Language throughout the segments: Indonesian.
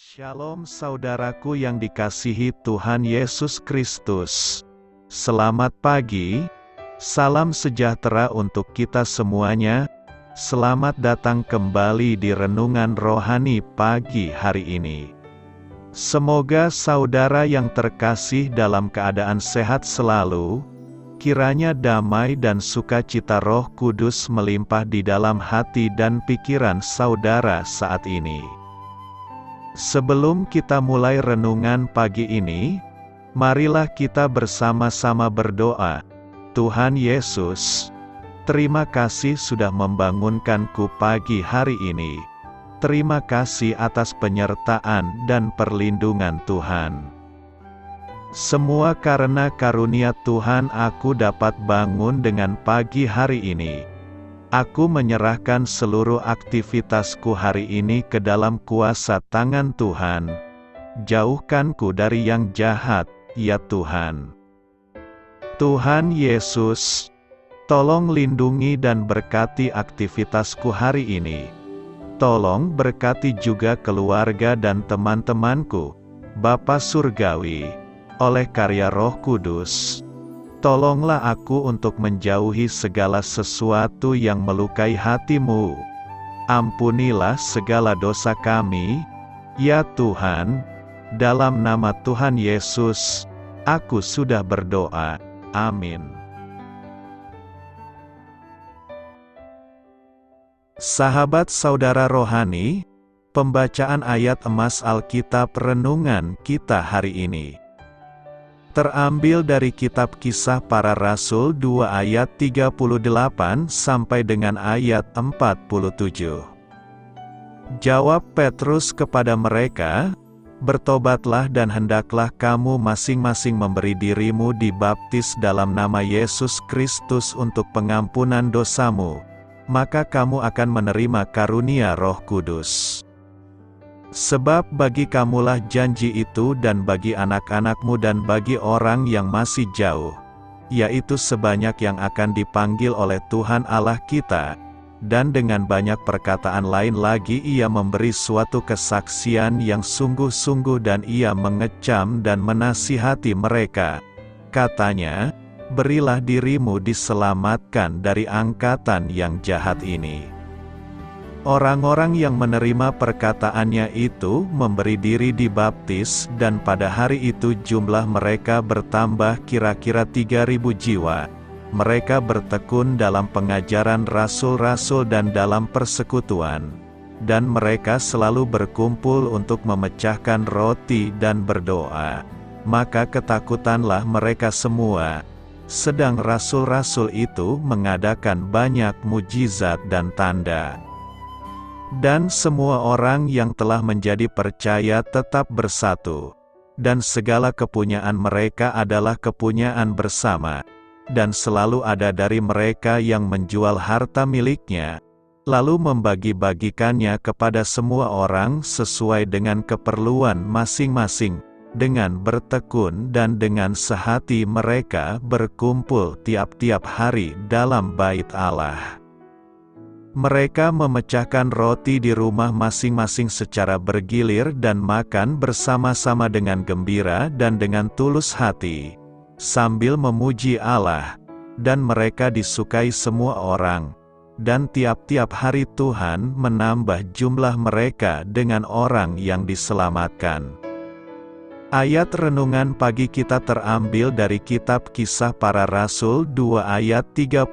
Shalom saudaraku yang dikasihi Tuhan Yesus Kristus. Selamat pagi, salam sejahtera untuk kita semuanya. Selamat datang kembali di Renungan Rohani pagi hari ini. Semoga saudara yang terkasih dalam keadaan sehat selalu, kiranya damai dan sukacita Roh Kudus melimpah di dalam hati dan pikiran saudara saat ini. Sebelum kita mulai renungan pagi ini, marilah kita bersama-sama berdoa. Tuhan Yesus, terima kasih sudah membangunkanku pagi hari ini. Terima kasih atas penyertaan dan perlindungan Tuhan. Semua karena karunia Tuhan aku dapat bangun dengan pagi hari ini. Aku menyerahkan seluruh aktivitasku hari ini ke dalam kuasa tangan Tuhan. Jauhkanku dari yang jahat, ya Tuhan. Tuhan Yesus, tolong lindungi dan berkati aktivitasku hari ini. Tolong berkati juga keluarga dan teman-temanku, Bapa Surgawi, oleh karya Roh Kudus. Tolonglah aku untuk menjauhi segala sesuatu yang melukai hati-Mu. Ampunilah segala dosa kami, ya Tuhan. Dalam nama Tuhan Yesus, aku sudah berdoa. Amin. Sahabat saudara rohani, pembacaan ayat emas Alkitab renungan kita hari ini terambil dari kitab Kisah Para Rasul 2 ayat 38 sampai dengan ayat 47. Jawab Petrus kepada mereka, "Bertobatlah dan hendaklah kamu masing-masing memberi dirimu dibaptis dalam nama Yesus Kristus untuk pengampunan dosamu, maka kamu akan menerima karunia Roh Kudus. Sebab bagi kamulah janji itu dan bagi anak-anakmu dan bagi orang yang masih jauh, yaitu sebanyak yang akan dipanggil oleh Tuhan Allah kita." Dan dengan banyak perkataan lain lagi ia memberi suatu kesaksian yang sungguh-sungguh dan ia mengecam dan menasihati mereka. Katanya, "Berilah dirimu diselamatkan dari angkatan yang jahat ini." Orang-orang yang menerima perkataannya itu memberi diri dibaptis dan pada hari itu jumlah mereka bertambah kira-kira 3.000 jiwa. Mereka bertekun dalam pengajaran rasul-rasul dan dalam persekutuan. Dan mereka selalu berkumpul untuk memecahkan roti dan berdoa. Maka ketakutanlah mereka semua. Sedang rasul-rasul itu mengadakan banyak mujizat dan tanda. Dan semua orang yang telah menjadi percaya tetap bersatu. Dan segala kepunyaan mereka adalah kepunyaan bersama. Dan selalu ada dari mereka yang menjual harta miliknya, lalu membagi-bagikannya kepada semua orang sesuai dengan keperluan masing-masing. Dengan bertekun dan dengan sehati mereka berkumpul tiap-tiap hari dalam bait Allah. Mereka memecahkan roti di rumah masing-masing secara bergilir dan makan bersama-sama dengan gembira dan dengan tulus hati, sambil memuji Allah, dan mereka disukai semua orang. Dan tiap-tiap hari Tuhan menambah jumlah mereka dengan orang yang diselamatkan. Ayat renungan pagi kita terambil dari kitab Kisah Para Rasul 2 ayat 38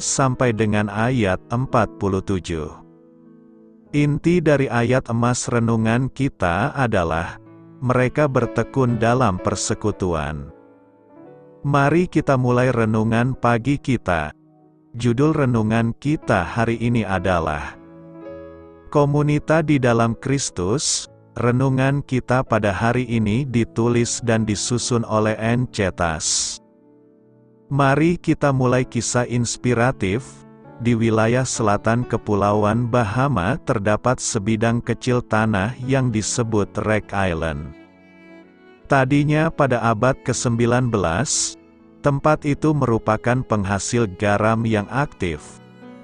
sampai dengan ayat 47. Inti dari ayat emas renungan kita adalah, mereka bertekun dalam persekutuan. Mari kita mulai renungan pagi kita. Judul renungan kita hari ini adalah Komunita di dalam Kristus. Renungan kita pada hari ini ditulis dan disusun oleh N. Cetas. Mari kita mulai kisah inspiratif. Di wilayah selatan Kepulauan Bahama terdapat sebidang kecil tanah yang disebut Rhode Island. Tadinya pada abad ke-19, tempat itu merupakan penghasil garam yang aktif.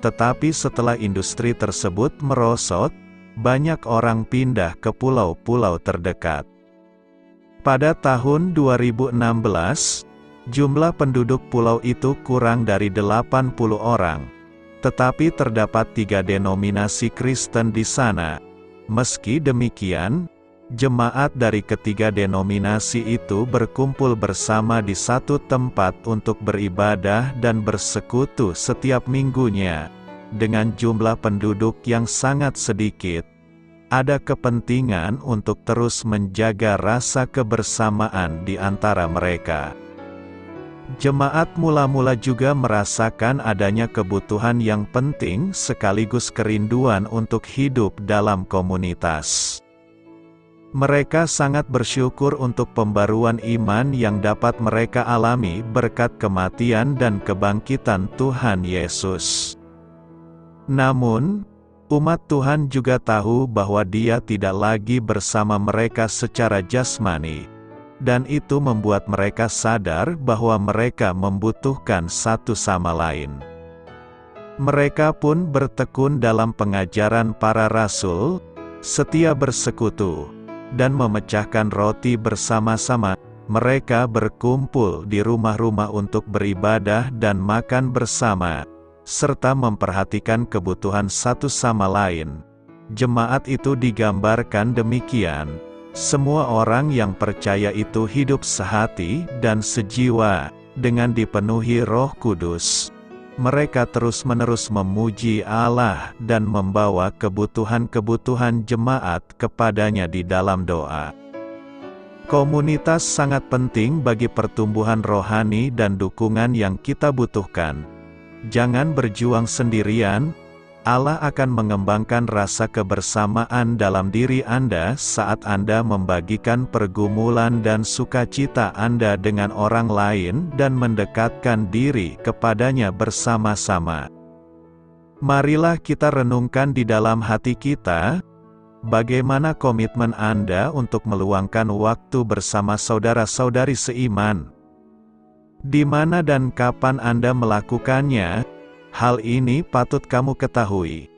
Tetapi setelah industri tersebut merosot, banyak orang pindah ke pulau-pulau terdekat. Pada tahun 2016, jumlah penduduk pulau itu kurang dari 80 orang. Tetapi terdapat 3 denominasi Kristen di sana. Meski demikian, jemaat dari ketiga denominasi itu berkumpul bersama di satu tempat untuk beribadah dan bersekutu setiap minggunya. Dengan jumlah penduduk yang sangat sedikit, ada kepentingan untuk terus menjaga rasa kebersamaan di antara mereka. Jemaat mula-mula juga merasakan adanya kebutuhan yang penting sekaligus kerinduan untuk hidup dalam komunitas. Mereka sangat bersyukur untuk pembaruan iman yang dapat mereka alami berkat kematian dan kebangkitan Tuhan Yesus. Namun, umat Tuhan juga tahu bahwa Dia tidak lagi bersama mereka secara jasmani, dan itu membuat mereka sadar bahwa mereka membutuhkan satu sama lain. Mereka pun bertekun dalam pengajaran para rasul, setia bersekutu, dan memecahkan roti bersama-sama. Mereka berkumpul di rumah-rumah untuk beribadah dan makan bersama, serta memperhatikan kebutuhan satu sama lain. Jemaat itu digambarkan demikian: semua orang yang percaya itu hidup sehati dan sejiwa, dengan dipenuhi Roh Kudus. Mereka terus-menerus memuji Allah dan membawa kebutuhan-kebutuhan jemaat kepadanya di dalam doa. Komunitas sangat penting bagi pertumbuhan rohani dan dukungan yang kita butuhkan. Jangan berjuang sendirian. Allah akan mengembangkan rasa kebersamaan dalam diri Anda saat Anda membagikan pergumulan dan sukacita Anda dengan orang lain dan mendekatkan diri kepadanya bersama-sama. Marilah kita renungkan di dalam hati kita, bagaimana komitmen Anda untuk meluangkan waktu bersama saudara-saudari seiman. Di mana dan kapan Anda melakukannya? Hal ini patut kamu ketahui.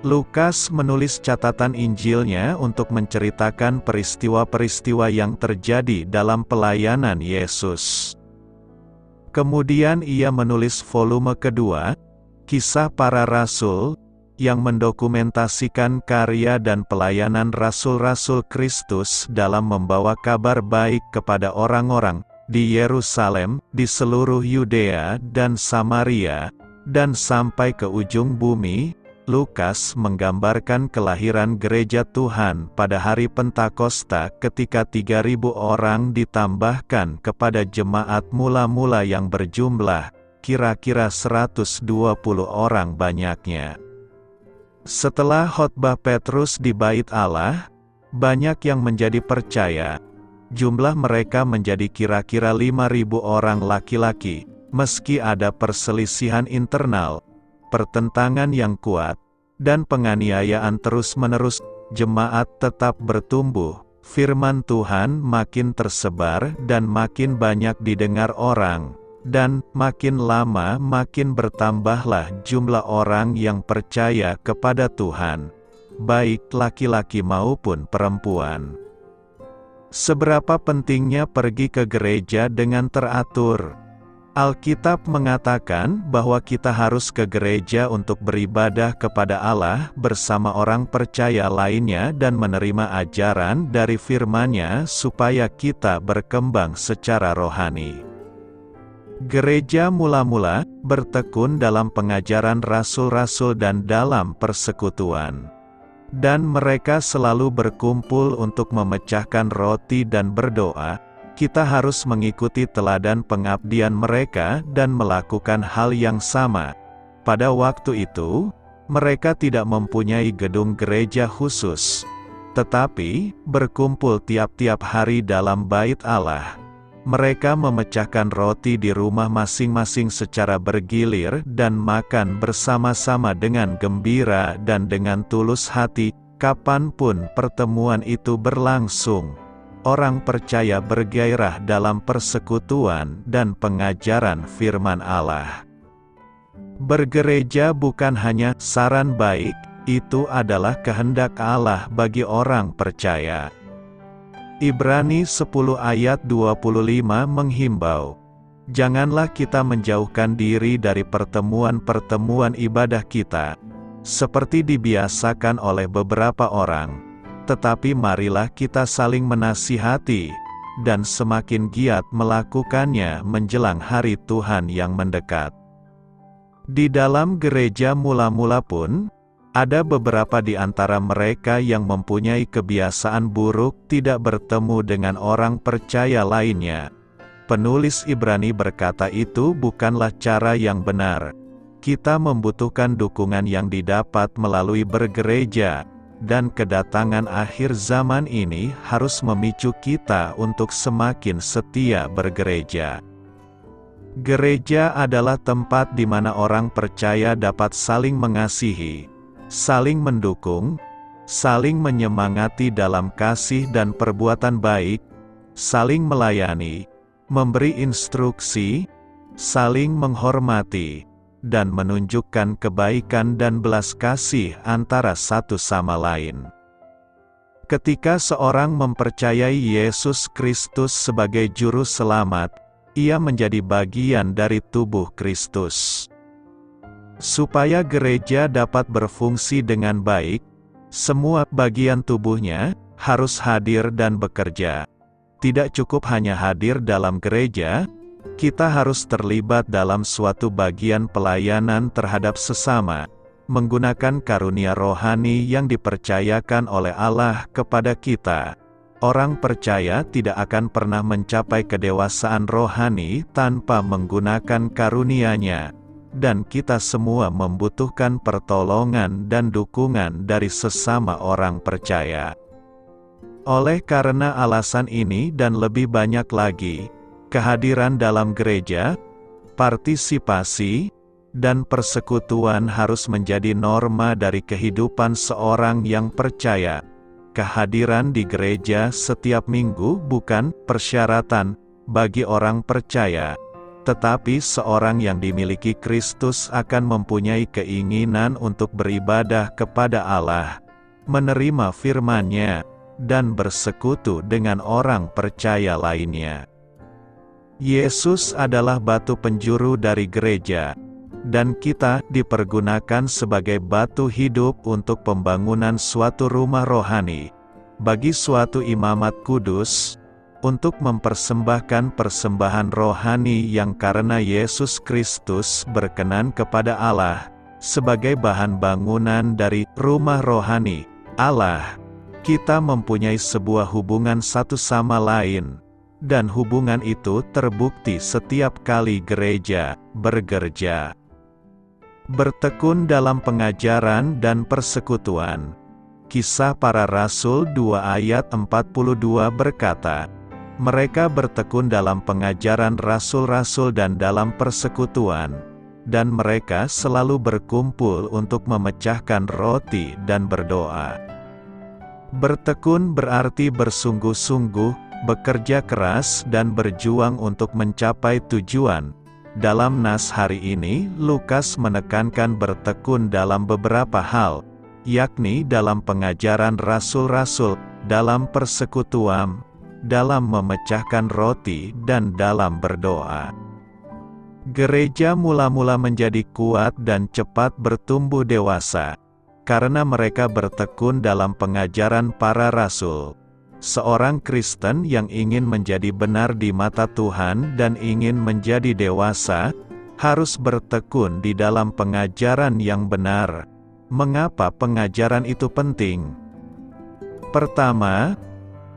Lukas menulis catatan Injilnya untuk menceritakan peristiwa-peristiwa yang terjadi dalam pelayanan Yesus. Kemudian ia menulis volume kedua, Kisah Para Rasul, yang mendokumentasikan karya dan pelayanan rasul-rasul Kristus dalam membawa kabar baik kepada orang-orang di Yerusalem, di seluruh Yudea dan Samaria, dan sampai ke ujung bumi. Lukas menggambarkan kelahiran gereja Tuhan pada hari Pentakosta ketika 3.000 orang ditambahkan kepada jemaat mula-mula yang berjumlah kira-kira 120 orang banyaknya. Setelah khotbah Petrus di Bait Allah, banyak yang menjadi percaya. Jumlah mereka menjadi kira-kira 5.000 orang laki-laki. Meski ada perselisihan internal, pertentangan yang kuat, dan penganiayaan terus-menerus, jemaat tetap bertumbuh. Firman Tuhan makin tersebar dan makin banyak didengar orang, dan makin lama makin bertambahlah jumlah orang yang percaya kepada Tuhan, baik laki-laki maupun perempuan. Seberapa pentingnya pergi ke gereja dengan teratur? Alkitab mengatakan bahwa kita harus ke gereja untuk beribadah kepada Allah bersama orang percaya lainnya dan menerima ajaran dari firman-Nya supaya kita berkembang secara rohani. Gereja mula-mula bertekun dalam pengajaran rasul-rasul dan dalam persekutuan. Dan mereka selalu berkumpul untuk memecahkan roti dan berdoa. Kita harus mengikuti teladan pengabdian mereka dan melakukan hal yang sama. Pada waktu itu, mereka tidak mempunyai gedung gereja khusus, tetapi berkumpul tiap-tiap hari dalam Bait Allah. Mereka memecahkan roti di rumah masing-masing secara bergilir dan makan bersama-sama dengan gembira dan dengan tulus hati. Kapanpun pertemuan itu berlangsung, orang percaya bergairah dalam persekutuan dan pengajaran firman Allah. Bergereja bukan hanya saran baik, Itu adalah kehendak Allah bagi orang percaya. Ibrani 10 ayat 25 menghimbau, "Janganlah kita menjauhkan diri dari pertemuan-pertemuan ibadah kita, seperti dibiasakan oleh beberapa orang, tetapi marilah kita saling menasihati, dan semakin giat melakukannya menjelang hari Tuhan yang mendekat." Di dalam gereja mula-mula pun, ada beberapa di antara mereka yang mempunyai kebiasaan buruk tidak bertemu dengan orang percaya lainnya. Penulis Ibrani berkata itu bukanlah cara yang benar. Kita membutuhkan dukungan yang didapat melalui bergereja, dan kedatangan akhir zaman ini harus memicu kita untuk semakin setia bergereja. Gereja adalah tempat di mana orang percaya dapat saling mengasihi, saling mendukung, saling menyemangati dalam kasih dan perbuatan baik, saling melayani, memberi instruksi, saling menghormati, dan menunjukkan kebaikan dan belas kasih antara satu sama lain. Ketika seorang mempercayai Yesus Kristus sebagai juru selamat, ia menjadi bagian dari tubuh Kristus. Supaya gereja dapat berfungsi dengan baik, semua bagian tubuhnya harus hadir dan bekerja. Tidak cukup hanya hadir dalam gereja, kita harus terlibat dalam suatu bagian pelayanan terhadap sesama, menggunakan karunia rohani yang dipercayakan oleh Allah kepada kita. Orang percaya tidak akan pernah mencapai kedewasaan rohani tanpa menggunakan karunia-Nya, dan kita semua membutuhkan pertolongan dan dukungan dari sesama orang percaya. Oleh karena alasan ini dan lebih banyak lagi, kehadiran dalam gereja, partisipasi, dan persekutuan harus menjadi norma dari kehidupan seorang yang percaya. Kehadiran di gereja setiap minggu bukan persyaratan bagi orang percaya, tetapi seorang yang dimiliki Kristus akan mempunyai keinginan untuk beribadah kepada Allah, menerima firman-Nya, dan bersekutu dengan orang percaya lainnya. Yesus adalah batu penjuru dari gereja, dan kita dipergunakan sebagai batu hidup untuk pembangunan suatu rumah rohani, bagi suatu imamat kudus, untuk mempersembahkan persembahan rohani yang karena Yesus Kristus berkenan kepada Allah, sebagai bahan bangunan dari rumah rohani Allah. Kita mempunyai sebuah hubungan satu sama lain, dan hubungan itu terbukti setiap kali gereja bergereja. Bertekun dalam pengajaran dan persekutuan. Kisah Para Rasul 2 ayat 42 berkata, "Mereka bertekun dalam pengajaran rasul-rasul dan dalam persekutuan, dan mereka selalu berkumpul untuk memecahkan roti dan berdoa." Bertekun berarti bersungguh-sungguh, bekerja keras dan berjuang untuk mencapai tujuan. Dalam nas hari ini, Lukas menekankan bertekun dalam beberapa hal, yakni dalam pengajaran rasul-rasul, dalam persekutuan, dalam memecahkan roti, dan dalam berdoa. Gereja mula-mula menjadi kuat dan cepat bertumbuh dewasa, karena mereka bertekun dalam pengajaran para rasul. Seorang Kristen yang ingin menjadi benar di mata Tuhan dan ingin menjadi dewasa, harus bertekun di dalam pengajaran yang benar. Mengapa pengajaran itu penting? Pertama,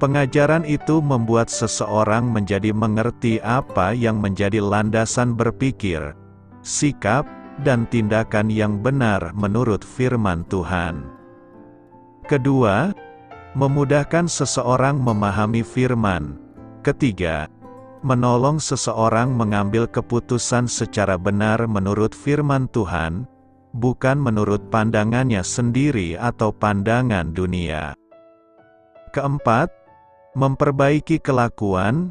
pengajaran itu membuat seseorang menjadi mengerti apa yang menjadi landasan berpikir, sikap, dan tindakan yang benar menurut firman Tuhan. Kedua, memudahkan seseorang memahami firman. Ketiga, menolong seseorang mengambil keputusan secara benar menurut firman Tuhan, bukan menurut pandangannya sendiri atau pandangan dunia. Keempat, memperbaiki kelakuan.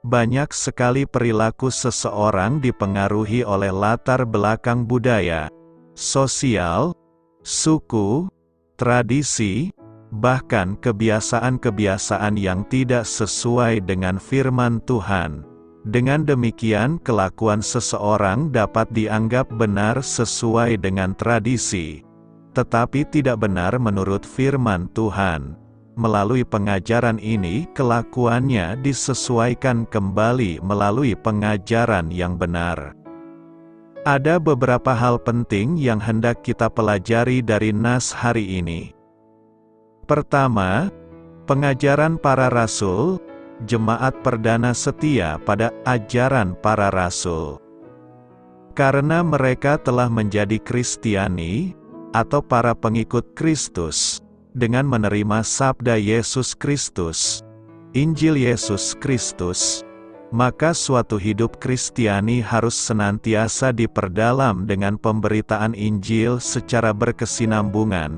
Banyak sekali perilaku seseorang dipengaruhi oleh latar belakang budaya, sosial, suku, tradisi, bahkan kebiasaan-kebiasaan yang tidak sesuai dengan firman Tuhan. Dengan demikian, kelakuan seseorang dapat dianggap benar sesuai dengan tradisi, tetapi tidak benar menurut firman Tuhan. Melalui pengajaran ini, kelakuannya disesuaikan kembali melalui pengajaran yang benar. Ada beberapa hal penting yang hendak kita pelajari dari nas hari ini. Pertama, pengajaran para rasul, jemaat perdana setia pada ajaran para rasul. Karena mereka telah menjadi Kristiani, atau para pengikut Kristus, dengan menerima sabda Yesus Kristus, Injil Yesus Kristus, maka suatu hidup Kristiani harus senantiasa diperdalam dengan pemberitaan Injil secara berkesinambungan.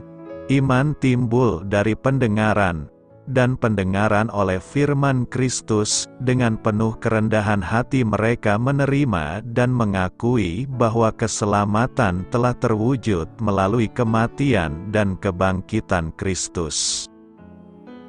Iman timbul dari pendengaran, dan pendengaran oleh firman Kristus. Dengan penuh kerendahan hati mereka menerima dan mengakui bahwa keselamatan telah terwujud melalui kematian dan kebangkitan Kristus.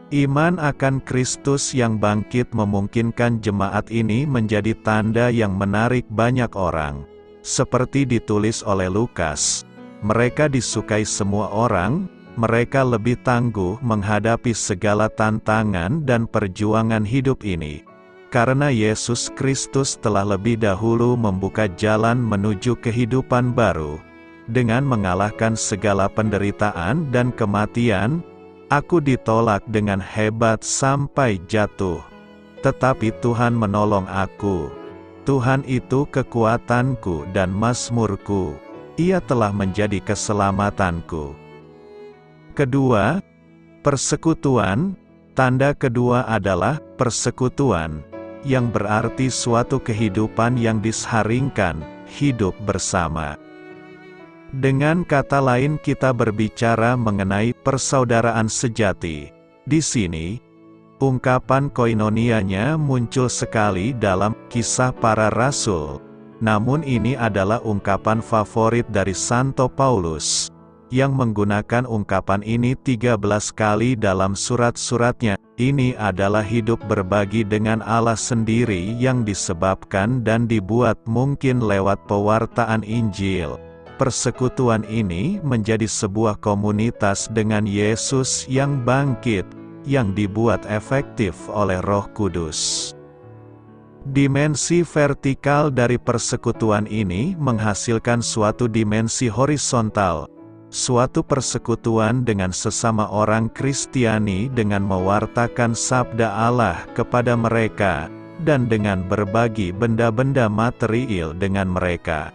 Iman akan Kristus yang bangkit memungkinkan jemaat ini menjadi tanda yang menarik banyak orang. Seperti ditulis oleh Lukas, mereka disukai semua orang. Mereka lebih tangguh menghadapi segala tantangan dan perjuangan hidup ini, karena Yesus Kristus telah lebih dahulu membuka jalan menuju kehidupan baru. Dengan mengalahkan segala penderitaan dan kematian, aku ditolak dengan hebat sampai jatuh. Tetapi Tuhan menolong aku. Tuhan itu kekuatanku dan mazmurku. Ia telah menjadi keselamatanku. Kedua, persekutuan. Tanda kedua adalah persekutuan, yang berarti suatu kehidupan yang disaringkan, hidup bersama. Dengan kata lain, kita berbicara mengenai persaudaraan sejati. Di sini, ungkapan koinonianya muncul sekali dalam Kisah Para Rasul. Namun ini adalah ungkapan favorit dari Santo Paulus, yang menggunakan ungkapan ini 13 kali dalam surat-suratnya. Ini adalah hidup berbagi dengan Allah sendiri yang disebabkan dan dibuat mungkin lewat pewartaan Injil. Persekutuan ini menjadi sebuah komunitas dengan Yesus yang bangkit, yang dibuat efektif oleh Roh Kudus. Dimensi vertikal dari persekutuan ini menghasilkan suatu dimensi horizontal, suatu persekutuan dengan sesama orang Kristiani dengan mewartakan sabda Allah kepada mereka, dan dengan berbagi benda-benda material dengan mereka.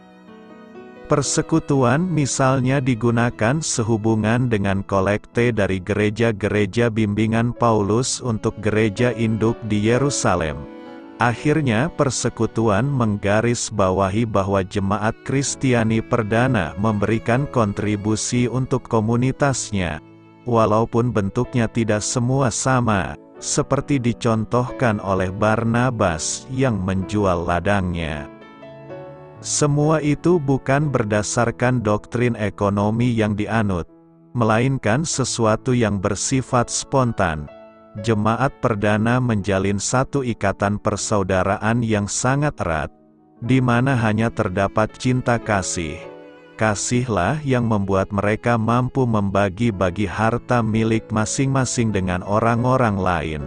Persekutuan misalnya digunakan sehubungan dengan kolekte dari gereja-gereja bimbingan Paulus untuk gereja induk di Yerusalem. Akhirnya persekutuan menggarisbawahi bahwa jemaat Kristiani perdana memberikan kontribusi untuk komunitasnya, walaupun bentuknya tidak semua sama, seperti dicontohkan oleh Barnabas yang menjual ladangnya. Semua itu bukan berdasarkan doktrin ekonomi yang dianut, melainkan sesuatu yang bersifat spontan. Jemaat perdana menjalin satu ikatan persaudaraan yang sangat erat, di mana hanya terdapat cinta kasih. Kasihlah yang membuat mereka mampu membagi-bagi harta milik masing-masing dengan orang-orang lain.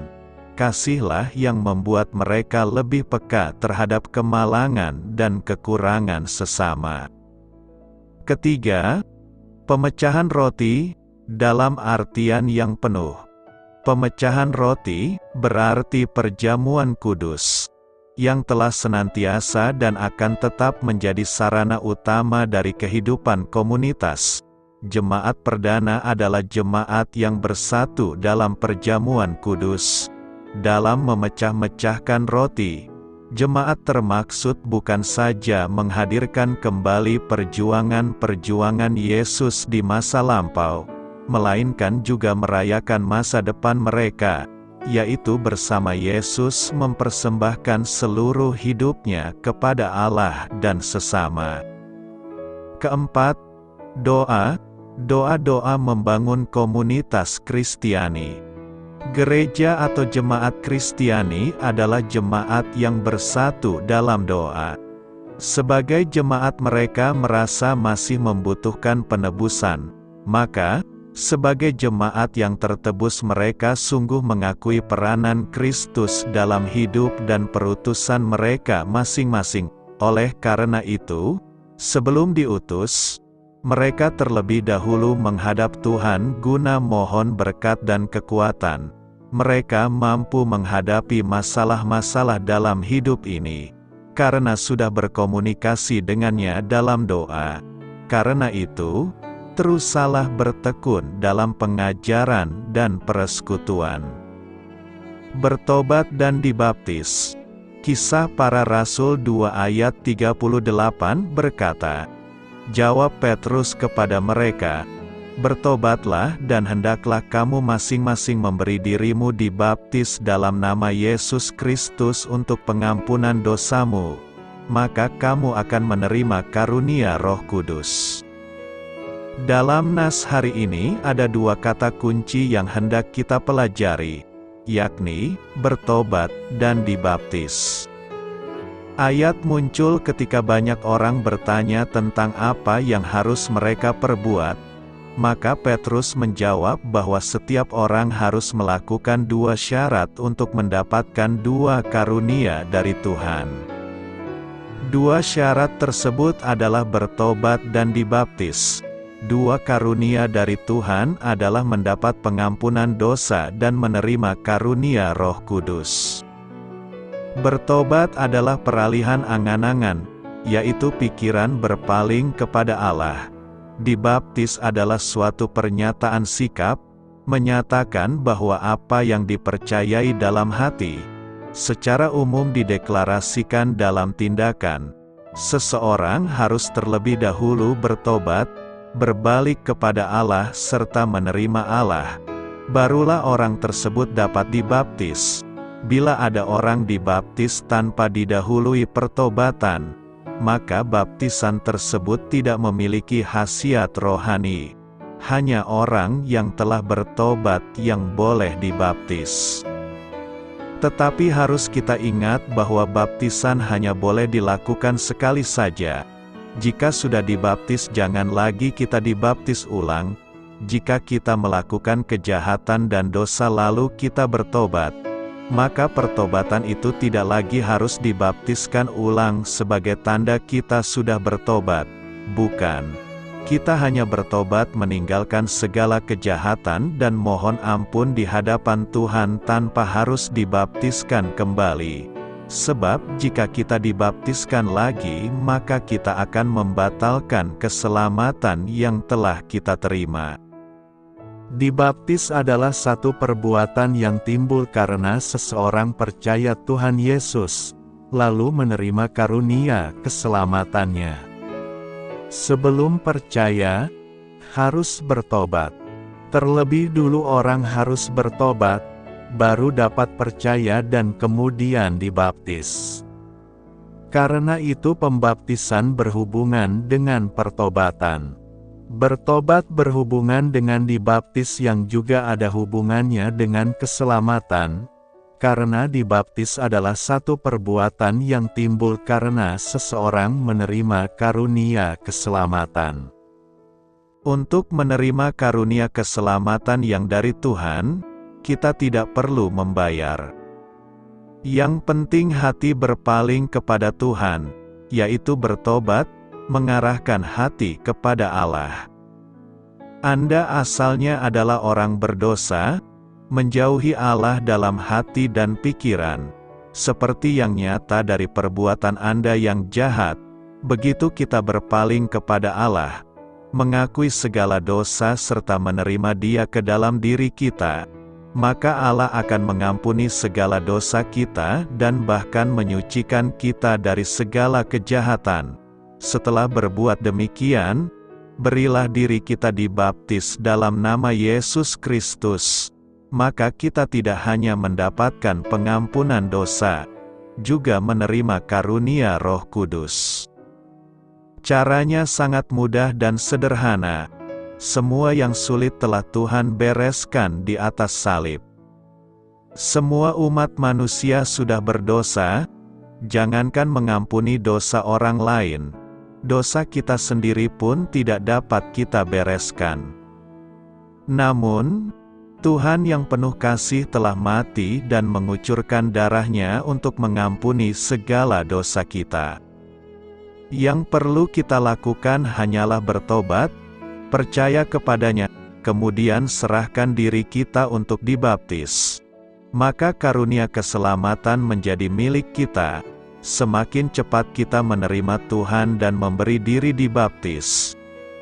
Kasihlah yang membuat mereka lebih peka terhadap kemalangan dan kekurangan sesama. Ketiga, pemecahan roti, dalam artian yang penuh. Pemecahan roti berarti perjamuan kudus, yang telah senantiasa dan akan tetap menjadi sarana utama dari kehidupan komunitas. Jemaat perdana adalah jemaat yang bersatu dalam perjamuan kudus. Dalam memecah-mecahkan roti, jemaat termaksud bukan saja menghadirkan kembali perjuangan-perjuangan Yesus di masa lampau, melainkan juga merayakan masa depan mereka, yaitu bersama Yesus mempersembahkan seluruh hidupnya kepada Allah dan sesama. Keempat, doa. Doa-doa membangun komunitas Kristiani. Gereja atau jemaat Kristiani adalah jemaat yang bersatu dalam doa. Sebagai jemaat mereka merasa masih membutuhkan penebusan, maka, sebagai jemaat yang tertebus mereka sungguh mengakui peranan Kristus dalam hidup dan perutusan mereka masing-masing. Oleh karena itu, sebelum diutus, mereka terlebih dahulu menghadap Tuhan guna mohon berkat dan kekuatan. Mereka mampu menghadapi masalah-masalah dalam hidup ini, karena sudah berkomunikasi dengannya dalam doa. Karena itu, teruslah bertekun dalam pengajaran dan persekutuan. Bertobat dan dibaptis. Kisah Para Rasul 2 ayat 38 berkata, jawab Petrus kepada mereka, bertobatlah dan hendaklah kamu masing-masing memberi dirimu dibaptis dalam nama Yesus Kristus untuk pengampunan dosamu, maka kamu akan menerima karunia Roh Kudus. Dalam nas hari ini ada dua kata kunci yang hendak kita pelajari, yakni bertobat dan dibaptis. Ayat muncul ketika banyak orang bertanya tentang apa yang harus mereka perbuat. Maka Petrus menjawab bahwa setiap orang harus melakukan dua syarat untuk mendapatkan dua karunia dari Tuhan. Dua syarat tersebut adalah bertobat dan dibaptis. Dua karunia dari Tuhan adalah mendapat pengampunan dosa dan menerima karunia Roh Kudus. Bertobat adalah peralihan angan-angan, yaitu pikiran berpaling kepada Allah. Dibaptis adalah suatu pernyataan sikap, menyatakan bahwa apa yang dipercayai dalam hati, secara umum dideklarasikan dalam tindakan. Seseorang harus terlebih dahulu bertobat, berbalik kepada Allah serta menerima Allah. Barulah orang tersebut dapat dibaptis. Bila ada orang dibaptis tanpa didahului pertobatan, maka baptisan tersebut tidak memiliki khasiat rohani. Hanya orang yang telah bertobat yang boleh dibaptis. Tetapi harus kita ingat bahwa baptisan hanya boleh dilakukan sekali saja. Jika sudah dibaptis jangan lagi kita dibaptis ulang. Jika kita melakukan kejahatan dan dosa lalu kita bertobat, maka pertobatan itu tidak lagi harus dibaptiskan ulang sebagai tanda kita sudah bertobat. Bukan. Kita hanya bertobat meninggalkan segala kejahatan dan mohon ampun di hadapan Tuhan tanpa harus dibaptiskan kembali. Sebab jika kita dibaptiskan lagi, maka kita akan membatalkan keselamatan yang telah kita terima. Dibaptis adalah satu perbuatan yang timbul karena seseorang percaya Tuhan Yesus, lalu menerima karunia keselamatannya. Sebelum percaya, harus bertobat. Terlebih dulu orang harus bertobat, baru dapat percaya dan kemudian dibaptis. Karena itu pembaptisan berhubungan dengan pertobatan. Bertobat berhubungan dengan dibaptis yang juga ada hubungannya dengan keselamatan, karena dibaptis adalah satu perbuatan yang timbul karena seseorang menerima karunia keselamatan. Untuk menerima karunia keselamatan yang dari Tuhan, kita tidak perlu membayar. Yang penting hati berpaling kepada Tuhan, yaitu bertobat, mengarahkan hati kepada Allah. Anda asalnya adalah orang berdosa, menjauhi Allah dalam hati dan pikiran, seperti yang nyata dari perbuatan Anda yang jahat. Begitu kita berpaling kepada Allah, mengakui segala dosa serta menerima Dia ke dalam diri kita, maka Allah akan mengampuni segala dosa kita dan bahkan menyucikan kita dari segala kejahatan. Setelah berbuat demikian, berilah diri kita dibaptis dalam nama Yesus Kristus. Maka kita tidak hanya mendapatkan pengampunan dosa, juga menerima karunia Roh Kudus. Caranya sangat mudah dan sederhana. semua yang sulit telah Tuhan bereskan di atas salib. Semua umat manusia sudah berdosa, jangankan mengampuni dosa orang lain, dosa kita sendiri pun tidak dapat kita bereskan. Namun, Tuhan yang penuh kasih telah mati dan mengucurkan darahnya untuk mengampuni segala dosa kita. Yang perlu kita lakukan hanyalah bertobat, percaya kepadanya, kemudian serahkan diri kita untuk dibaptis. Maka karunia keselamatan menjadi milik kita. Semakin cepat kita menerima Tuhan dan memberi diri dibaptis,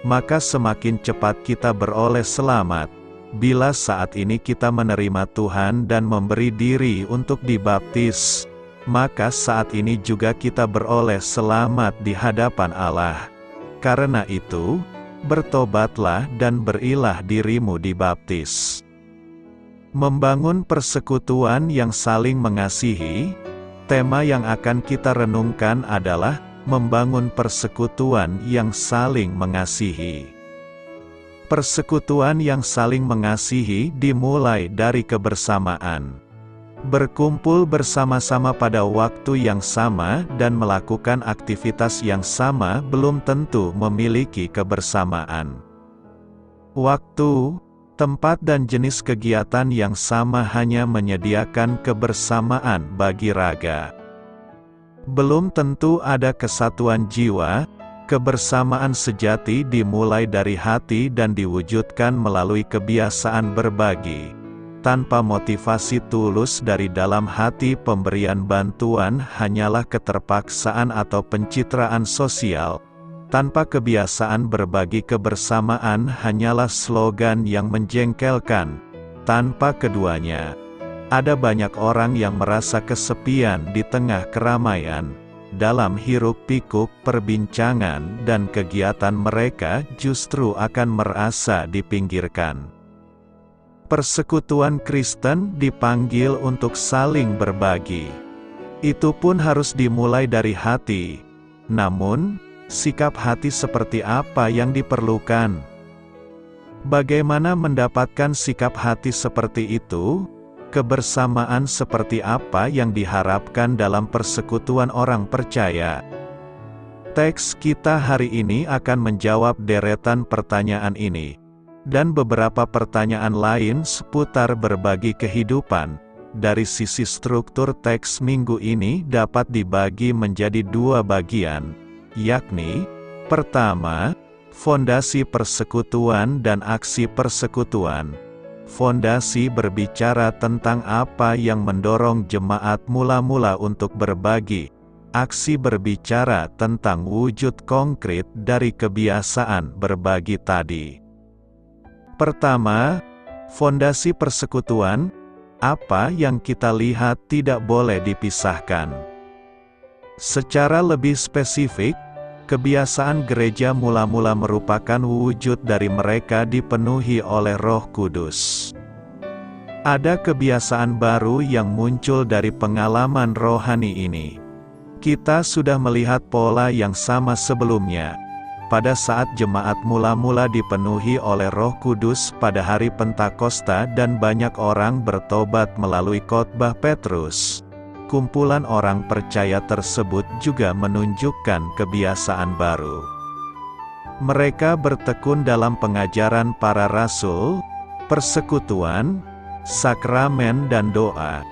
maka semakin cepat kita beroleh selamat. Bila saat ini kita menerima Tuhan dan memberi diri untuk dibaptis, maka saat ini juga kita beroleh selamat di hadapan Allah. Karena itu, bertobatlah dan berilah dirimu dibaptis. Membangun persekutuan yang saling mengasihi. Tema yang akan kita renungkan adalah membangun persekutuan yang saling mengasihi. Persekutuan yang saling mengasihi dimulai dari kebersamaan. Berkumpul bersama-sama pada waktu yang sama dan melakukan aktivitas yang sama belum tentu memiliki kebersamaan. Waktu, tempat dan jenis kegiatan yang sama hanya menyediakan kebersamaan bagi raga. Belum tentu ada kesatuan jiwa. Kebersamaan sejati dimulai dari hati dan diwujudkan melalui kebiasaan berbagi. Tanpa motivasi tulus dari dalam hati, pemberian bantuan hanyalah keterpaksaan atau pencitraan sosial. Tanpa kebiasaan berbagi, kebersamaan hanyalah slogan yang menjengkelkan. Tanpa keduanya, ada banyak orang yang merasa kesepian di tengah keramaian. Dalam hiruk-pikuk perbincangan dan kegiatan mereka justru akan merasa dipinggirkan. Persekutuan Kristen dipanggil untuk saling berbagi. Itu pun harus dimulai dari hati. Namun, sikap hati seperti apa yang diperlukan? Bagaimana mendapatkan sikap hati seperti itu? Kebersamaan seperti apa yang diharapkan dalam persekutuan orang percaya? Teks kita hari ini akan menjawab deretan pertanyaan ini, dan beberapa pertanyaan lain seputar berbagi kehidupan. Dari sisi struktur teks minggu ini dapat dibagi menjadi dua bagian, yakni, pertama, fondasi persekutuan dan aksi persekutuan. Fondasi berbicara tentang apa yang mendorong jemaat mula-mula untuk berbagi. Aksi berbicara tentang wujud konkret dari kebiasaan berbagi tadi. Pertama, fondasi persekutuan, apa yang kita lihat tidak boleh dipisahkan. Secara lebih spesifik, kebiasaan gereja mula-mula merupakan wujud dari mereka dipenuhi oleh Roh Kudus. Ada kebiasaan baru yang muncul dari pengalaman rohani ini. Kita sudah melihat pola yang sama sebelumnya. Pada saat jemaat mula-mula dipenuhi oleh Roh Kudus pada hari Pentakosta dan banyak orang bertobat melalui khotbah Petrus. Kumpulan orang percaya tersebut juga menunjukkan kebiasaan baru. Mereka bertekun dalam pengajaran para rasul, persekutuan, sakramen dan doa.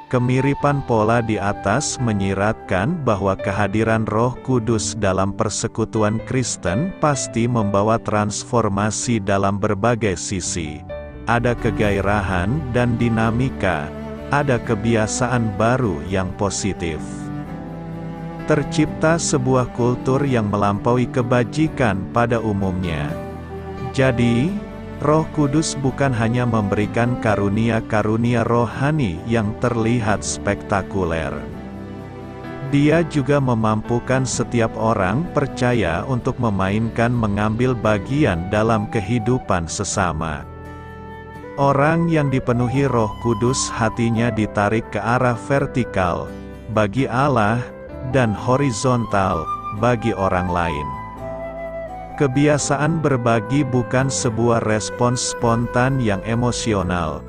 Kemiripan pola di atas menyiratkan bahwa kehadiran Roh Kudus dalam persekutuan Kristen pasti membawa transformasi dalam berbagai sisi. Ada kegairahan dan dinamika. Ada kebiasaan baru yang positif. Tercipta sebuah kultur yang melampaui kebajikan pada umumnya. Jadi, Roh Kudus bukan hanya memberikan karunia-karunia rohani yang terlihat spektakuler. Dia juga memampukan setiap orang percaya untuk mengambil bagian dalam kehidupan sesama. Orang yang dipenuhi Roh Kudus hatinya ditarik ke arah vertikal, bagi Allah, dan horizontal, bagi orang lain. Kebiasaan berbagi bukan sebuah respons spontan yang emosional.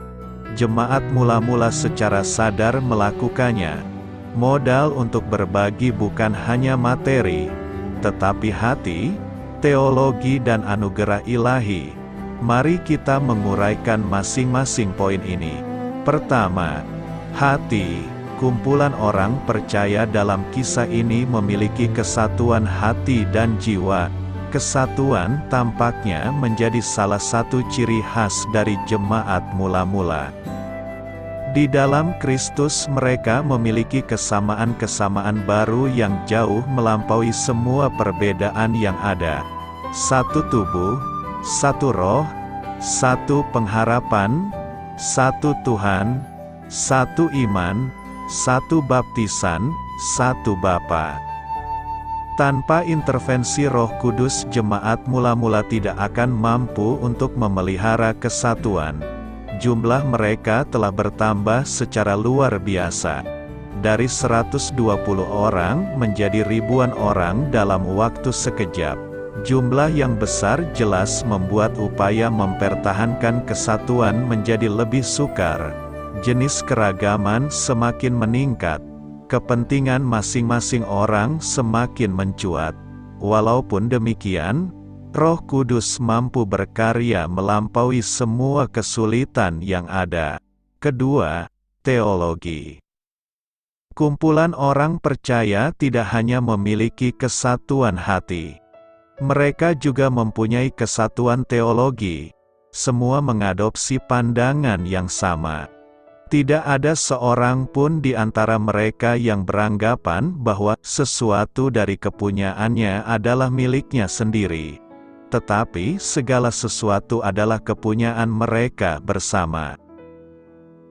Jemaat mula-mula secara sadar melakukannya. Modal untuk berbagi bukan hanya materi, tetapi hati, teologi dan anugerah ilahi. Mari kita menguraikan masing-masing poin ini. Pertama, hati. Kumpulan orang percaya dalam kisah ini memiliki kesatuan hati dan jiwa. Kesatuan tampaknya menjadi salah satu ciri khas dari jemaat mula-mula. Di dalam Kristus mereka memiliki kesamaan-kesamaan baru yang jauh melampaui semua perbedaan yang ada. Satu tubuh, satu roh, satu pengharapan, satu Tuhan, satu iman, satu baptisan, satu Bapa. Tanpa intervensi Roh Kudus, jemaat mula-mula tidak akan mampu untuk memelihara kesatuan. Jumlah mereka telah bertambah secara luar biasa. Dari 120 orang menjadi ribuan orang dalam waktu sekejap. Jumlah yang besar jelas membuat upaya mempertahankan kesatuan menjadi lebih sukar. Jenis keragaman semakin meningkat. Kepentingan masing-masing orang semakin mencuat. Walaupun demikian, Roh Kudus mampu berkarya melampaui semua kesulitan yang ada. Kedua, teologi. Kumpulan orang percaya tidak hanya memiliki kesatuan hati. Mereka juga mempunyai kesatuan teologi. Semua mengadopsi pandangan yang sama. Tidak ada seorang pun di antara mereka yang beranggapan bahwa sesuatu dari kepunyaannya adalah miliknya sendiri. Tetapi segala sesuatu adalah kepunyaan mereka bersama.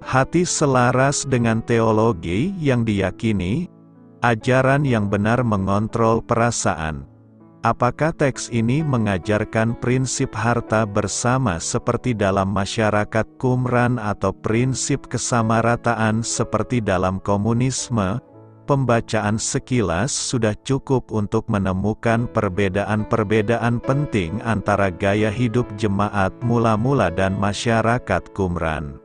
Hati selaras dengan teologi yang diyakini, ajaran yang benar mengontrol perasaan. Apakah teks ini mengajarkan prinsip harta bersama seperti dalam masyarakat Qumran atau prinsip kesamarataan seperti dalam komunisme? Pembacaan sekilas sudah cukup untuk menemukan perbedaan-perbedaan penting antara gaya hidup jemaat mula-mula dan masyarakat Qumran.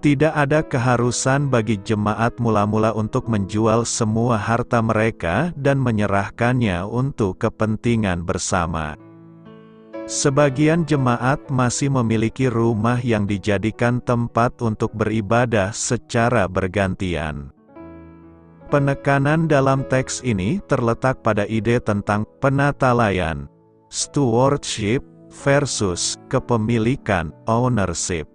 Tidak ada keharusan bagi jemaat mula-mula untuk menjual semua harta mereka dan menyerahkannya untuk kepentingan bersama. Sebagian jemaat masih memiliki rumah yang dijadikan tempat untuk beribadah secara bergantian. Penekanan dalam teks ini terletak pada ide tentang penatalayan, stewardship, versus kepemilikan, ownership.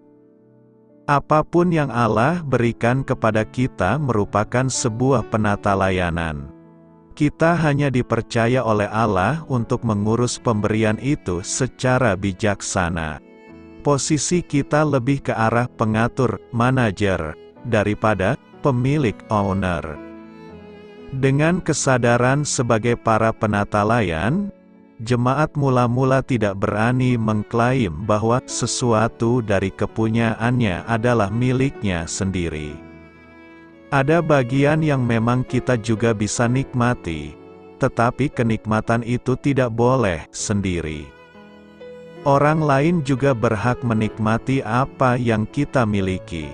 Apapun yang Allah berikan kepada kita merupakan sebuah penatalayanan. Kita hanya dipercaya oleh Allah untuk mengurus pemberian itu secara bijaksana. Posisi kita lebih ke arah pengatur, manajer, daripada pemilik, owner. Dengan kesadaran sebagai para penatalayan, jemaat mula-mula tidak berani mengklaim bahwa sesuatu dari kepunyaannya adalah miliknya sendiri. Ada bagian yang memang kita juga bisa nikmati, tetapi kenikmatan itu tidak boleh sendiri. Orang lain juga berhak menikmati apa yang kita miliki.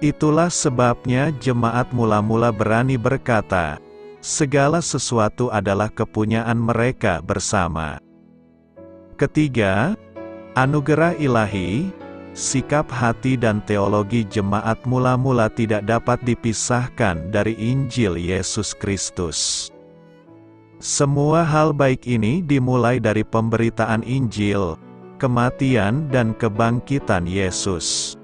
Itulah sebabnya jemaat mula-mula berani berkata, segala sesuatu adalah kepunyaan mereka bersama. Ketiga, anugerah ilahi, sikap hati dan teologi jemaat mula-mula tidak dapat dipisahkan dari Injil Yesus Kristus. Semua hal baik ini dimulai dari pemberitaan Injil, kematian dan kebangkitan Yesus.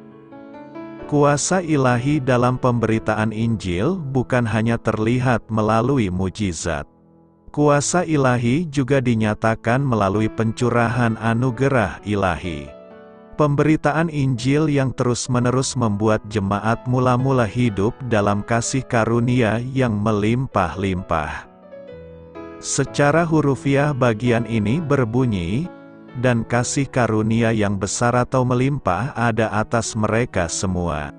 Kuasa ilahi dalam pemberitaan Injil bukan hanya terlihat melalui mujizat. Kuasa ilahi juga dinyatakan melalui pencurahan anugerah ilahi. Pemberitaan Injil yang terus-menerus membuat jemaat mula-mula hidup dalam kasih karunia yang melimpah-limpah. Secara hurufiah bagian ini berbunyi, dan kasih karunia yang besar atau melimpah ada atas mereka semua.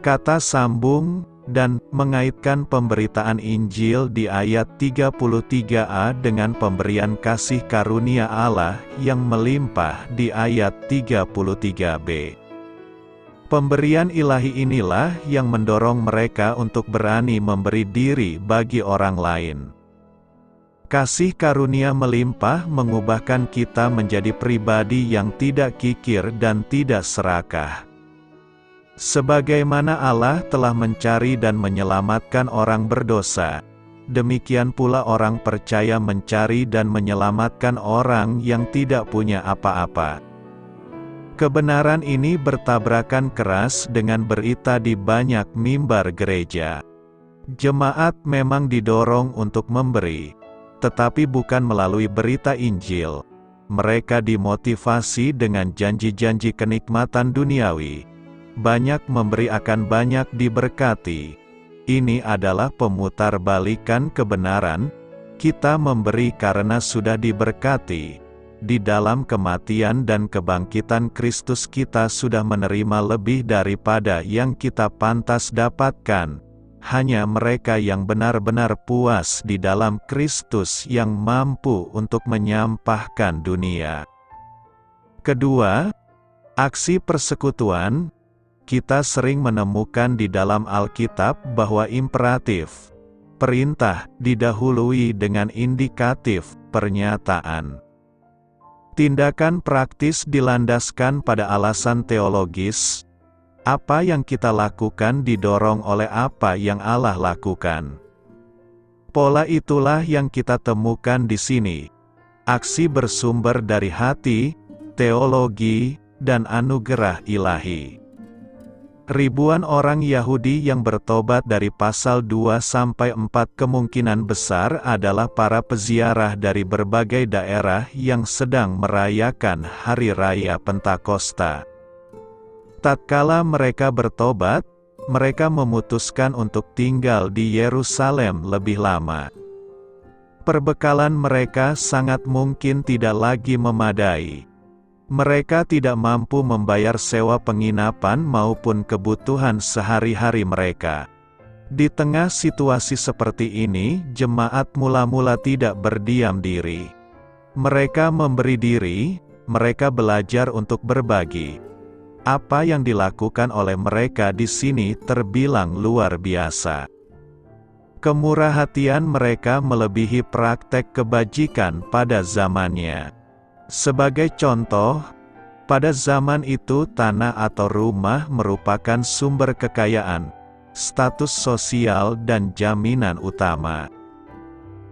Kata sambung, dan mengaitkan pemberitaan Injil di ayat 33a dengan pemberian kasih karunia Allah yang melimpah di ayat 33b. Pemberian ilahi inilah yang mendorong mereka untuk berani memberi diri bagi orang lain. Kasih karunia melimpah mengubahkan kita menjadi pribadi yang tidak kikir dan tidak serakah. Sebagaimana Allah telah mencari dan menyelamatkan orang berdosa, demikian pula orang percaya mencari dan menyelamatkan orang yang tidak punya apa-apa. Kebenaran ini bertabrakan keras dengan berita di banyak mimbar gereja. Jemaat memang didorong untuk memberi, tetapi bukan melalui berita Injil. Mereka dimotivasi dengan janji-janji kenikmatan duniawi. Banyak memberi akan banyak diberkati. Ini adalah pemutarbalikan kebenaran. Kita memberi karena sudah diberkati. Di dalam kematian dan kebangkitan Kristus kita sudah menerima lebih daripada yang kita pantas dapatkan. Hanya mereka yang benar-benar puas di dalam Kristus yang mampu untuk menyampahkan dunia. Kedua, aksi persekutuan. Kita sering menemukan di dalam Alkitab bahwa imperatif, perintah, didahului dengan indikatif, pernyataan. Tindakan praktis dilandaskan pada alasan teologis. Apa yang kita lakukan didorong oleh apa yang Allah lakukan. Pola itulah yang kita temukan di sini. Aksi bersumber dari hati, teologi, dan anugerah ilahi. Ribuan orang Yahudi yang bertobat dari pasal 2-4 kemungkinan besar adalah para peziarah dari berbagai daerah yang sedang merayakan Hari Raya Pentakosta. Tatkala mereka bertobat, mereka memutuskan untuk tinggal di Yerusalem lebih lama. Perbekalan mereka sangat mungkin tidak lagi memadai. Mereka tidak mampu membayar sewa penginapan maupun kebutuhan sehari-hari mereka. Di tengah situasi seperti ini, jemaat mula-mula tidak berdiam diri. Mereka memberi diri, mereka belajar untuk berbagi. Apa yang dilakukan oleh mereka di sini terbilang luar biasa. Kemurahhatian mereka melebihi praktek kebajikan pada zamannya. Sebagai contoh, pada zaman itu tanah atau rumah merupakan sumber kekayaan, status sosial dan jaminan utama.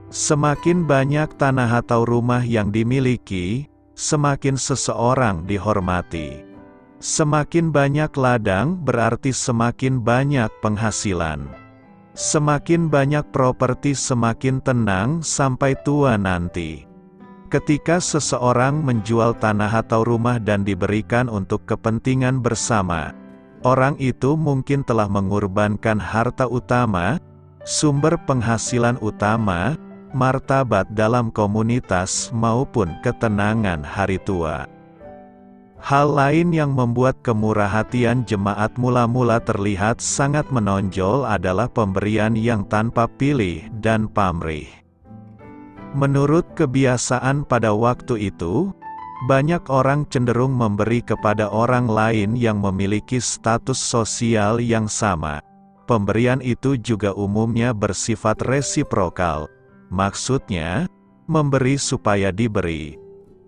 Semakin banyak tanah atau rumah yang dimiliki, semakin seseorang dihormati. Semakin banyak ladang berarti semakin banyak penghasilan. Semakin banyak properti semakin tenang sampai tua nanti. Ketika seseorang menjual tanah atau rumah dan diberikan untuk kepentingan bersama, orang itu mungkin telah mengorbankan harta utama, sumber penghasilan utama, martabat dalam komunitas maupun ketenangan hari tua. Hal lain yang membuat kemurahhatian jemaat mula-mula terlihat sangat menonjol adalah pemberian yang tanpa pilih dan pamrih. Menurut kebiasaan pada waktu itu, banyak orang cenderung memberi kepada orang lain yang memiliki status sosial yang sama. Pemberian itu juga umumnya bersifat resiprokal. Maksudnya, memberi supaya diberi.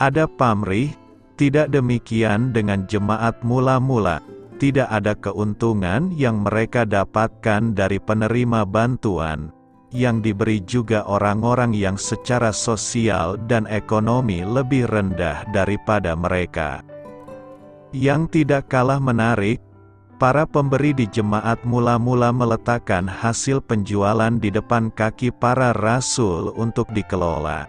Ada pamrih, tidak demikian dengan jemaat mula-mula. Tidak ada keuntungan yang mereka dapatkan dari penerima bantuan. Yang diberi juga orang-orang yang secara sosial dan ekonomi lebih rendah daripada mereka. Yang tidak kalah menarik, para pemberi di jemaat mula-mula meletakkan hasil penjualan di depan kaki para rasul untuk dikelola.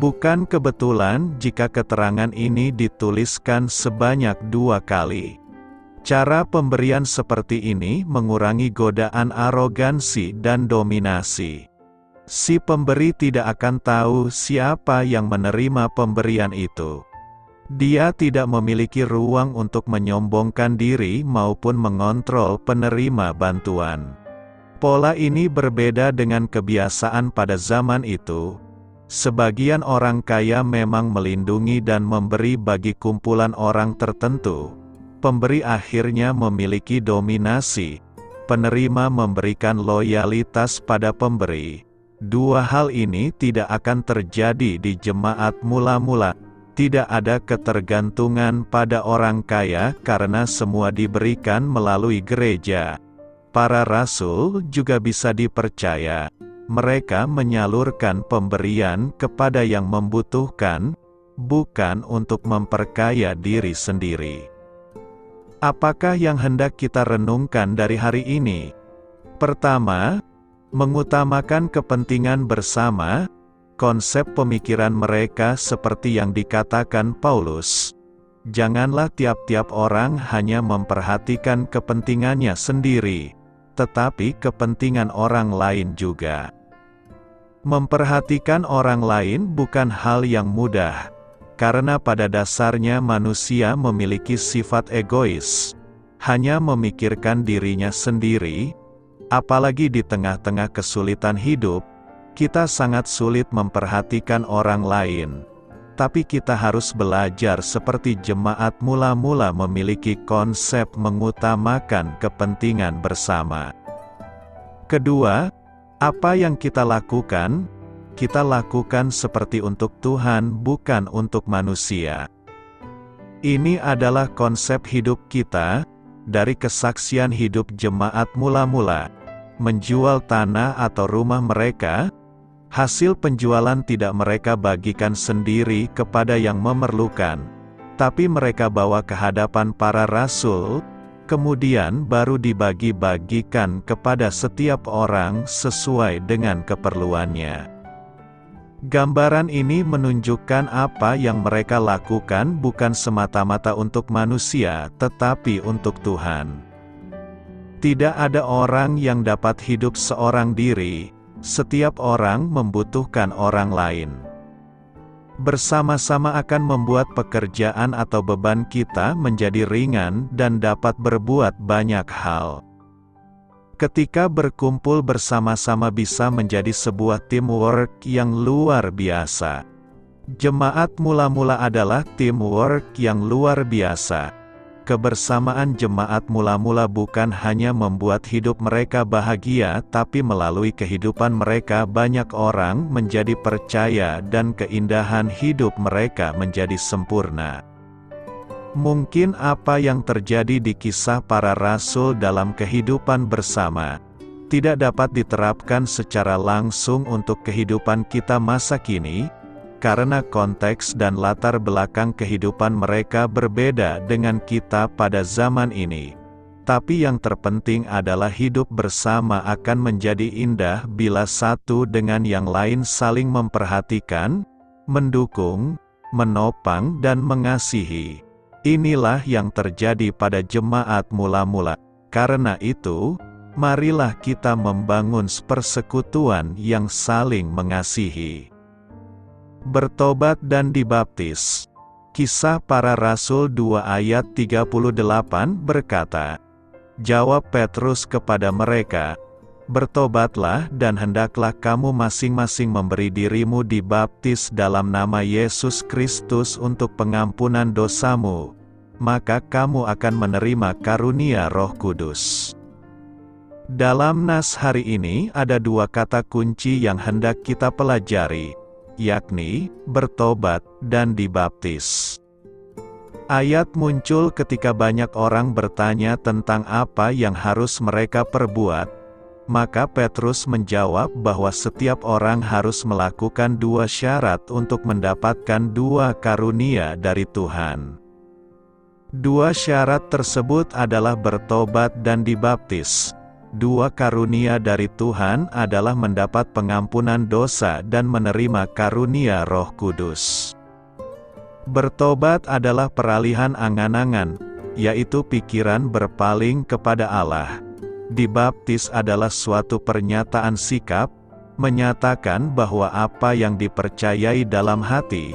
Bukan kebetulan jika keterangan ini dituliskan sebanyak 2 kali. Cara pemberian seperti ini mengurangi godaan arogansi dan dominasi. Si pemberi tidak akan tahu siapa yang menerima pemberian itu. Dia tidak memiliki ruang untuk menyombongkan diri maupun mengontrol penerima bantuan. Pola ini berbeda dengan kebiasaan pada zaman itu. Sebagian orang kaya memang melindungi dan memberi bagi kumpulan orang tertentu. Pemberi akhirnya memiliki dominasi. Penerima memberikan loyalitas pada pemberi. Dua hal ini tidak akan terjadi di jemaat mula-mula. Tidak ada ketergantungan pada orang kaya karena semua diberikan melalui gereja. Para rasul juga bisa dipercaya. Mereka menyalurkan pemberian kepada yang membutuhkan, bukan untuk memperkaya diri sendiri. Apakah yang hendak kita renungkan dari hari ini? Pertama, mengutamakan kepentingan bersama. Konsep pemikiran mereka seperti yang dikatakan Paulus. Janganlah tiap-tiap orang hanya memperhatikan kepentingannya sendiri, tetapi kepentingan orang lain juga. Memperhatikan orang lain bukan hal yang mudah, karena pada dasarnya manusia memiliki sifat egois, hanya memikirkan dirinya sendiri, apalagi di tengah-tengah kesulitan hidup. Kita sangat sulit memperhatikan orang lain, tapi kita harus belajar seperti jemaat mula-mula memiliki konsep mengutamakan kepentingan bersama. Kedua, apa yang kita lakukan seperti untuk Tuhan, bukan untuk manusia. Ini adalah konsep hidup kita, dari kesaksian hidup jemaat mula-mula. Menjual tanah atau rumah mereka, hasil penjualan tidak mereka bagikan sendiri kepada yang memerlukan, tapi mereka bawa ke hadapan para rasul, kemudian baru dibagi-bagikan kepada setiap orang sesuai dengan keperluannya. Gambaran ini menunjukkan apa yang mereka lakukan bukan semata-mata untuk manusia, tetapi untuk Tuhan. Tidak ada orang yang dapat hidup seorang diri. Setiap orang membutuhkan orang lain. Bersama-sama akan membuat pekerjaan atau beban kita menjadi ringan dan dapat berbuat banyak hal. Ketika berkumpul bersama-sama bisa menjadi sebuah teamwork yang luar biasa. Jemaat mula-mula adalah teamwork yang luar biasa. Kebersamaan jemaat mula-mula bukan hanya membuat hidup mereka bahagia, tapi melalui kehidupan mereka banyak orang menjadi percaya dan keindahan hidup mereka menjadi sempurna. Mungkin apa yang terjadi di kisah para rasul dalam kehidupan bersama tidak dapat diterapkan secara langsung untuk kehidupan kita masa kini, karena konteks dan latar belakang kehidupan mereka berbeda dengan kita pada zaman ini. Tapi yang terpenting adalah hidup bersama akan menjadi indah bila satu dengan yang lain saling memperhatikan, mendukung, menopang dan mengasihi. Inilah yang terjadi pada jemaat mula-mula. Karena itu, marilah kita membangun persekutuan yang saling mengasihi. Bertobat dan dibaptis. Kisah Para Rasul 2 ayat 38 berkata, jawab Petrus kepada mereka, bertobatlah dan hendaklah kamu masing-masing memberi dirimu dibaptis dalam nama Yesus Kristus untuk pengampunan dosamu, maka kamu akan menerima karunia Roh Kudus. Dalam nas hari ini ada dua kata kunci yang hendak kita pelajari, yakni bertobat dan dibaptis. Ayat muncul ketika banyak orang bertanya tentang apa yang harus mereka perbuat, maka Petrus menjawab bahwa setiap orang harus melakukan dua syarat untuk mendapatkan dua karunia dari Tuhan. Dua syarat tersebut adalah bertobat dan dibaptis. Dua karunia dari Tuhan adalah mendapat pengampunan dosa dan menerima karunia Roh Kudus. Bertobat adalah peralihan angan-angan, yaitu pikiran berpaling kepada Allah. Dibaptis adalah suatu pernyataan sikap, menyatakan bahwa apa yang dipercayai dalam hati,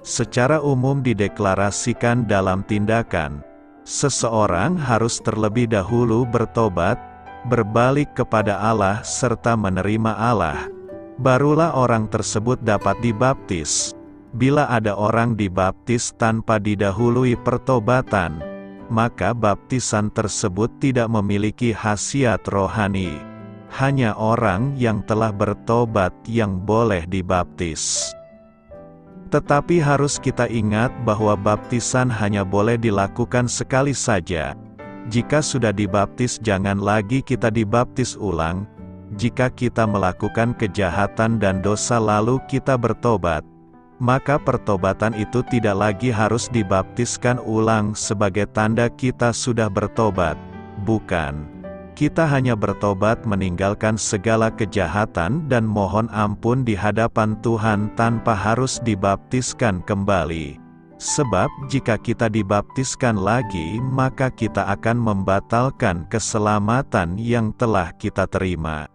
secara umum dideklarasikan dalam tindakan. Seseorang harus terlebih dahulu bertobat, berbalik kepada Allah serta menerima Allah. Barulah orang tersebut dapat dibaptis. Bila ada orang dibaptis tanpa didahului pertobatan, maka baptisan tersebut tidak memiliki khasiat rohani. Hanya orang yang telah bertobat yang boleh dibaptis. Tetapi harus kita ingat bahwa baptisan hanya boleh dilakukan sekali saja. Jika sudah dibaptis jangan lagi kita dibaptis ulang. Jika kita melakukan kejahatan dan dosa lalu kita bertobat, maka pertobatan itu tidak lagi harus dibaptiskan ulang sebagai tanda kita sudah bertobat. Bukan. Kita hanya bertobat meninggalkan segala kejahatan dan mohon ampun di hadapan Tuhan tanpa harus dibaptiskan kembali. Sebab jika kita dibaptiskan lagi maka kita akan membatalkan keselamatan yang telah kita terima.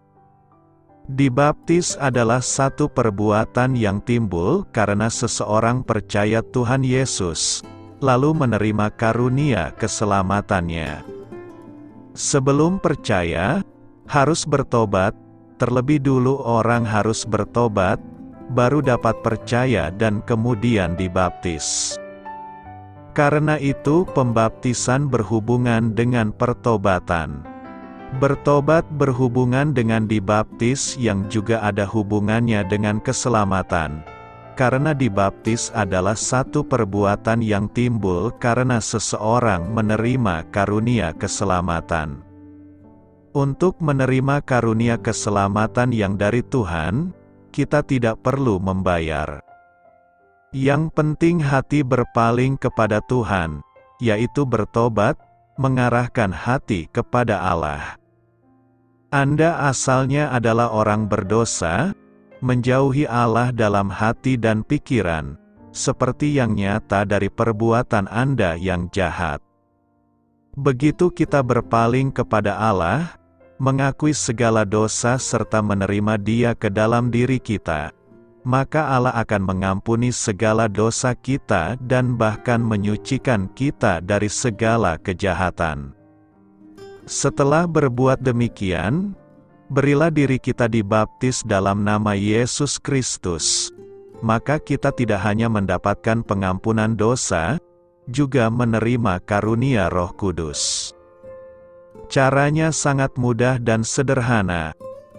Dibaptis adalah satu perbuatan yang timbul karena seseorang percaya Tuhan Yesus, lalu menerima karunia keselamatannya. Sebelum percaya, harus bertobat, terlebih dulu orang harus bertobat, baru dapat percaya dan kemudian dibaptis. Karena itu pembaptisan berhubungan dengan pertobatan. Bertobat berhubungan dengan dibaptis yang juga ada hubungannya dengan keselamatan. Karena dibaptis adalah satu perbuatan yang timbul karena seseorang menerima karunia keselamatan. Untuk menerima karunia keselamatan yang dari Tuhan, kita tidak perlu membayar. Yang penting hati berpaling kepada Tuhan, yaitu bertobat, mengarahkan hati kepada Allah. Anda asalnya adalah orang berdosa, menjauhi Allah dalam hati dan pikiran, seperti yang nyata dari perbuatan Anda yang jahat. Begitu kita berpaling kepada Allah, mengakui segala dosa serta menerima Dia ke dalam diri kita, maka Allah akan mengampuni segala dosa kita dan bahkan menyucikan kita dari segala kejahatan. Setelah berbuat demikian, berilah diri kita dibaptis dalam nama Yesus Kristus. Maka kita tidak hanya mendapatkan pengampunan dosa, juga menerima karunia Roh Kudus. Caranya sangat mudah dan sederhana.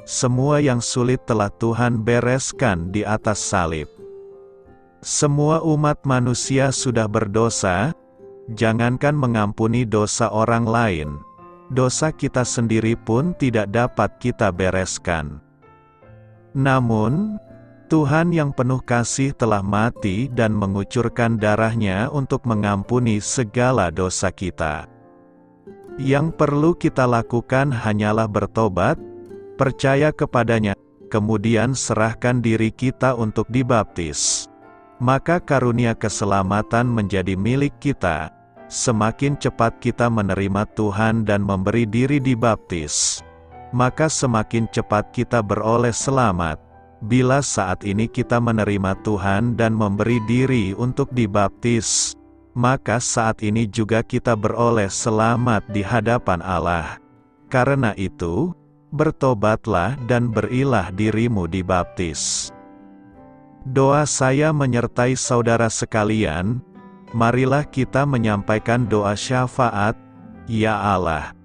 Semua yang sulit telah Tuhan bereskan di atas salib. Semua umat manusia sudah berdosa, jangankan mengampuni dosa orang lain. Dosa kita sendiri pun tidak dapat kita bereskan. Namun, Tuhan yang penuh kasih telah mati dan mengucurkan darahnya untuk mengampuni segala dosa kita. Yang perlu kita lakukan hanyalah bertobat, percaya kepadanya, kemudian serahkan diri kita untuk dibaptis. Maka karunia keselamatan menjadi milik kita. Semakin cepat kita menerima Tuhan dan memberi diri dibaptis, maka semakin cepat kita beroleh selamat. Bila saat ini kita menerima Tuhan dan memberi diri untuk dibaptis, maka saat ini juga kita beroleh selamat di hadapan Allah. Karena itu, bertobatlah dan berilah dirimu dibaptis. Doa saya menyertai saudara sekalian. Marilah kita menyampaikan doa syafaat. Ya Allah,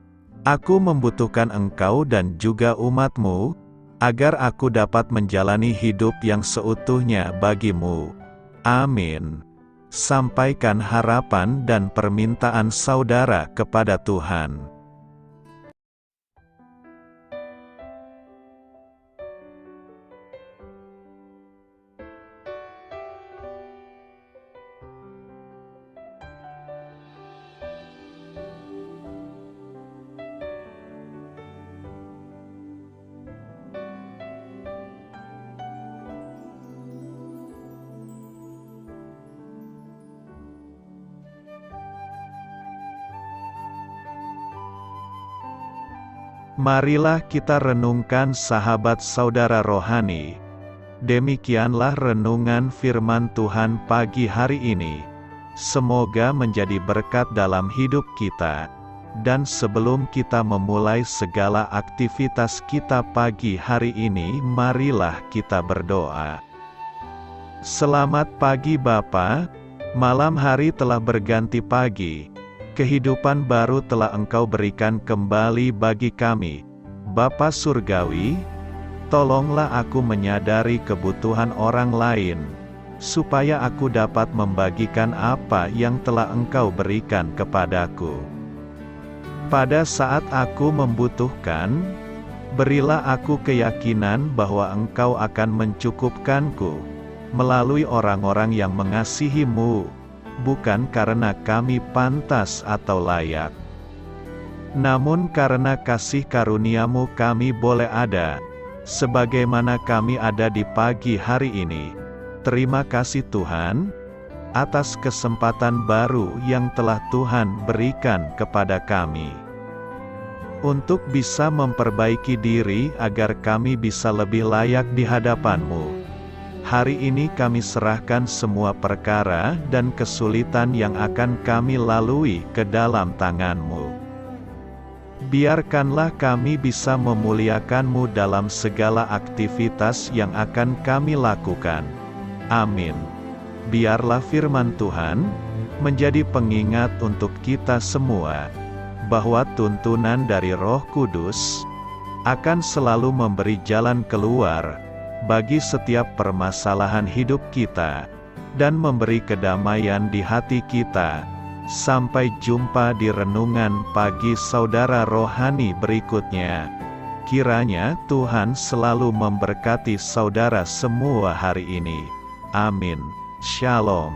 aku membutuhkan Engkau dan juga umat-Mu, agar aku dapat menjalani hidup yang seutuhnya bagi-Mu. Amin. Sampaikan harapan dan permintaan saudara kepada Tuhan. Marilah kita renungkan sahabat saudara rohani. Demikianlah renungan firman Tuhan pagi hari ini. Semoga menjadi berkat dalam hidup kita. Dan sebelum kita memulai segala aktivitas kita pagi hari ini, marilah kita berdoa. Selamat pagi Bapa, malam hari telah berganti pagi. Kehidupan baru telah Engkau berikan kembali bagi kami. Bapa Surgawi, tolonglah aku menyadari kebutuhan orang lain, supaya aku dapat membagikan apa yang telah Engkau berikan kepadaku. Pada saat aku membutuhkan, berilah aku keyakinan bahwa Engkau akan mencukupkanku, melalui orang-orang yang mengasihi-Mu, bukan karena kami pantas atau layak, namun karena kasih karunia-Mu kami boleh ada, sebagaimana kami ada di pagi hari ini. Terima kasih Tuhan, atas kesempatan baru yang telah Tuhan berikan kepada kami. Untuk bisa memperbaiki diri agar kami bisa lebih layak di hadapan-Mu. Hari ini kami serahkan semua perkara dan kesulitan yang akan kami lalui ke dalam tangan-Mu. Biarkanlah kami bisa memuliakan-Mu dalam segala aktivitas yang akan kami lakukan. Amin. Biarlah firman Tuhan menjadi pengingat untuk kita semua, bahwa tuntunan dari Roh Kudus akan selalu memberi jalan keluar bagi setiap permasalahan hidup kita, dan memberi kedamaian di hati kita. Sampai jumpa di renungan pagi saudara rohani berikutnya. Kiranya Tuhan selalu memberkati saudara semua hari ini. Amin. Shalom.